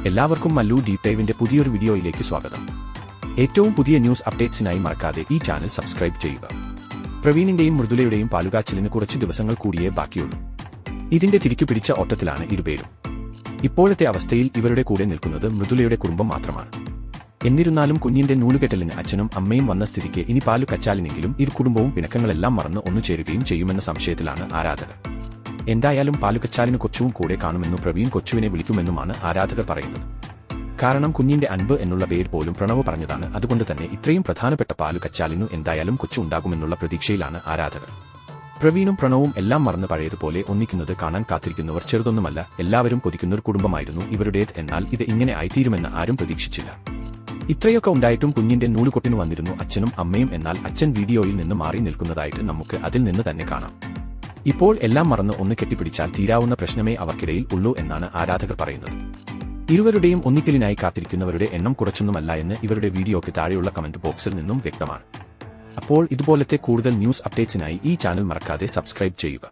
എല്ലാവർക്കും മല്ലു ഡീപ് ഡൈവിന്റെ പുതിയൊരു വീഡിയോയിലേക്ക് സ്വാഗതം. ഏറ്റവും പുതിയ ന്യൂസ് അപ്ഡേറ്റ്സിനായി മറക്കാതെ ഈ ചാനൽ സബ്സ്ക്രൈബ് ചെയ്യുക. പ്രവീണിന്റെയും മൃദുലയുടെയും പാലുകാച്ചലിന് കുറച്ചു ദിവസങ്ങൾ കൂടിയേ ബാക്കിയുള്ളൂ. ഇതിന്റെ തിരിക്കു പിടിച്ച ഓട്ടത്തിലാണ് ഇരുപേരും. ഇപ്പോഴത്തെ അവസ്ഥയിൽ ഇവരുടെ കൂടെ നിൽക്കുന്നത് മൃദുലയുടെ കുടുംബം മാത്രമാണ്. എന്നിരുന്നാലും കുഞ്ഞിന്റെ നൂലുകെട്ടലിന് അച്ഛനും അമ്മയും വന്ന സ്ഥിതിക്ക് ഇനി പാലുകച്ചാലിനെങ്കിലും ഇരു കുടുംബവും പിണക്കങ്ങളെല്ലാം മറന്ന് ഒന്നുചേരുകയും ചെയ്യുമെന്ന സംശയത്തിലാണ് ആരാധകർ. എന്തായാലും പാലുകച്ചാലിന് കൊച്ചുവും കൂടെ കാണുമെന്നും പ്രവീൺ കൊച്ചുവിനെ വിളിക്കുമെന്നുമാണ് ആരാധകർ പറയുന്നത്. കാരണം കുഞ്ഞിന്റെ അൻപ് എന്നുള്ള പേര് പോലും പ്രണവ് പറഞ്ഞതാണ്. അതുകൊണ്ട് തന്നെ ഇത്രയും പ്രധാനപ്പെട്ട പാലുകച്ചാലിനു എന്തായാലും കൊച്ചു ഉണ്ടാകുമെന്നുള്ള പ്രതീക്ഷയിലാണ് ആരാധകർ. പ്രവീണും പ്രണവും എല്ലാം മറന്ന് പഴയതുപോലെ ഒന്നിക്കുന്നത് കാണാൻ കാത്തിരിക്കുന്നവർ ചെറുതൊന്നുമല്ല. എല്ലാവരും കൊതിക്കുന്നൊരു കുടുംബമായിരുന്നു ഇവരുടേത്. എന്നാൽ ഇത് ഇങ്ങനെ ആയിത്തീരുമെന്ന് ആരും പ്രതീക്ഷിച്ചില്ല. ഇത്രയൊക്കെ ഉണ്ടായിട്ടും കുഞ്ഞിന്റെ നൂലുകൊട്ടിന് വന്നിരുന്നു അച്ഛനും അമ്മയും. എന്നാൽ അച്ഛൻ വീഡിയോയിൽ നിന്ന് മാറി നിൽക്കുന്നതായിട്ട് നമുക്ക് അതിൽ നിന്ന് തന്നെ കാണാം. ഇപ്പോൾ എല്ലാം മറന്ന് ഒന്ന് കെട്ടിപ്പിടിച്ചാൽ തീരാവുന്ന പ്രശ്നമേ അവർക്കിടയിൽ ഉള്ളൂ എന്നാണ് ആരാധകർ പറയുന്നത്. ഇരുവരുടെയും ഒന്നിക്കലിനായി കാത്തിരിക്കുന്നവരുടെ എണ്ണം കുറച്ചൊന്നുമല്ല എന്ന് ഇവരുടെ വീഡിയോയ്ക്ക് താഴെയുള്ള കമന്റ് ബോക്സിൽ നിന്നും വ്യക്തമാണ്. അപ്പോൾ ഇതുപോലത്തെ കൂടുതൽ ന്യൂസ് അപ്ഡേറ്റ്സിനായി ഈ ചാനൽ മറക്കാതെ സബ്സ്ക്രൈബ് ചെയ്യുക.